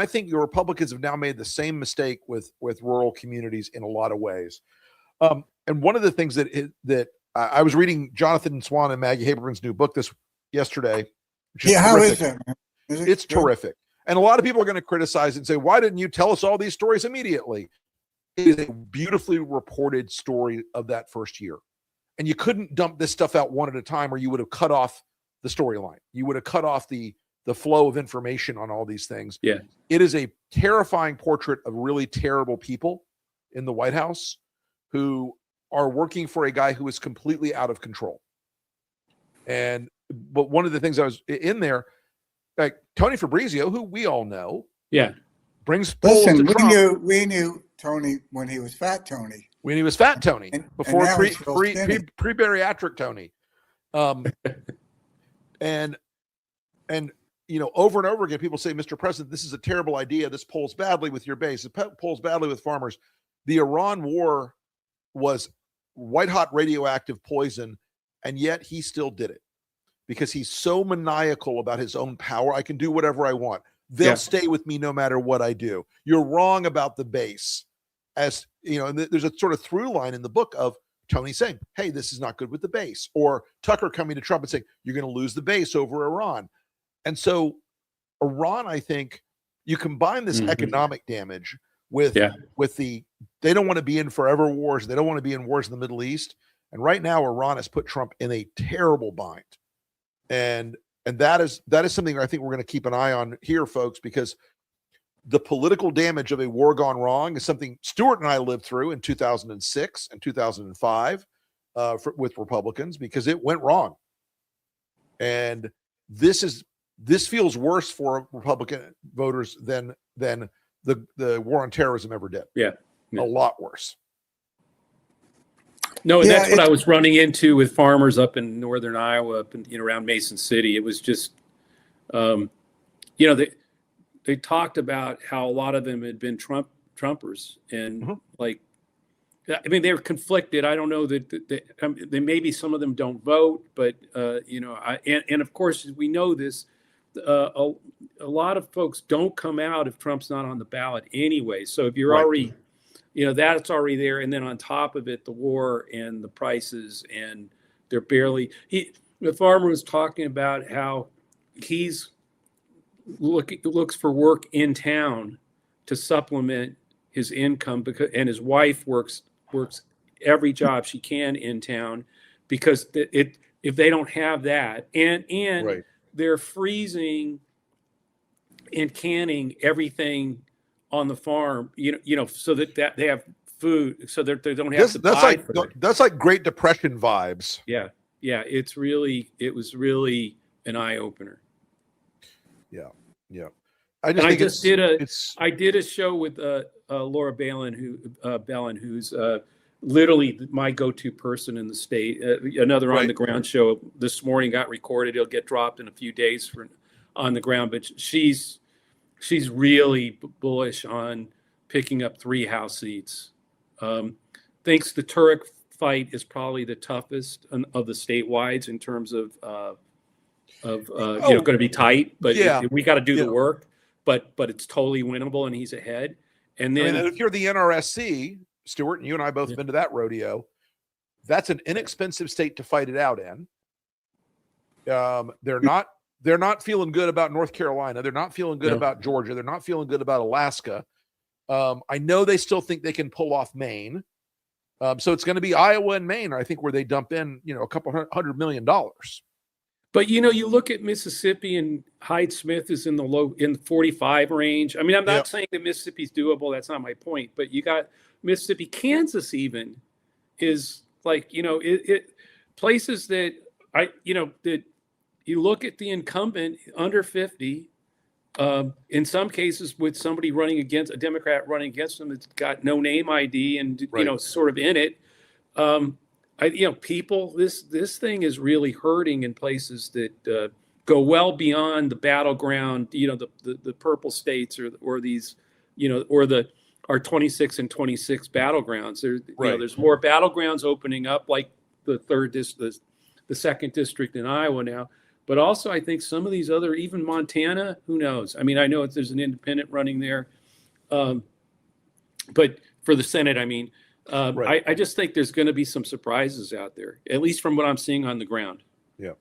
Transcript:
I think the Republicans have now made the same mistake with rural communities in a lot of ways. And one of the things that I was reading Jonathan Swan and Maggie Haberman's new book yesterday. Yeah, how is it, man? It's terrific. And a lot of people are going to criticize it and say, why didn't you tell us all these stories immediately? It is a beautifully reported story of that first year. And you couldn't dump this stuff out one at a time, or you would have cut off the storyline. You would have cut off the flow of information on all these things. Yeah. It is a terrifying portrait of really terrible people in the White House who are working for a guy who is completely out of control. But one of the things I was in there, like Tony Fabrizio, who we all know, brings polls to Trump. We knew Tony when he was Fat Tony. When he was Fat Tony, before pre-bariatric Tony, and over and over again, people say, "Mr. President, this is a terrible idea. This polls badly with your base. It polls badly with farmers." The Iran war was white-hot radioactive poison, and yet he still did it because he's so maniacal about his own power. I can do whatever I want. They'll stay with me no matter what I do. You're wrong about the base. As you know, and there's a sort of through line in the book of Tony saying, "Hey, this is not good with the base," or Tucker coming to Trump and saying, "You're going to lose the base over Iran." And so Iran, I think, you combine this economic damage with they don't want to be in forever wars. They don't want to be in wars in the Middle East. And right now, Iran has put Trump in a terrible bind. And that is something I think we're going to keep an eye on here, folks, because the political damage of a war gone wrong is something Stuart and I lived through in 2006 and 2005 with Republicans, because it went wrong. And this feels worse for Republican voters than the war on terrorism ever did. Yeah. A lot worse. No, and that's what I was running into with farmers up in northern Iowa, up in, around Mason City. It was just, they talked about how a lot of them had been Trumpers, and they were conflicted. I don't know that maybe some of them don't vote, but and of course we know this. A lot of folks don't come out if Trump's not on the ballot anyway. So if you're already, that's already there, and then on top of it, the war and the prices, and they're barely. The farmer was talking about how he's looks for work in town to supplement his income, and his wife works every job she can in town, because if they don't have that, and they're freezing and canning everything on the farm, so that they have food, so that they don't have to buy. That's like Great Depression vibes. Yeah. It was really an eye opener. Yeah. I did a show with Laura Bellin, who's literally my go-to person in the state. Another on the ground show this morning got recorded. It'll get dropped in a few days for on the ground, but she's really bullish on picking up 3 House seats. Thinks the Turek fight is probably the toughest of the statewide in terms of going to be tight, but we got to do the work. But it's totally winnable, and he's ahead. And then if you're the NRSC, Stuart, and you and I both been to that rodeo, that's an inexpensive state to fight it out in. They're not feeling good about North Carolina. They're not feeling good about Georgia. They're not feeling good about Alaska. I know they still think they can pull off Maine. So it's going to be Iowa and Maine, I think, where they dump in, a couple $100 million. But you look at Mississippi, and Hyde Smith is in the 45 range. I mean, I'm not saying that Mississippi's doable. That's not my point. But you got Mississippi, Kansas even is like, places that that you look at the incumbent under 50. In some cases, with somebody running against a Democrat running against them that's got no name ID and sort of in it. People, this thing is really hurting in places that go well beyond the battleground, the purple states or these, our 26 and 26 battlegrounds. There's more battlegrounds opening up, like the 2nd district in Iowa now. but also I think some of these other, even Montana, who knows? I mean, I know there's an independent running there, but for the Senate, I mean, Right. I just think there's going to be some surprises out there, at least from what I'm seeing on the ground. Yeah.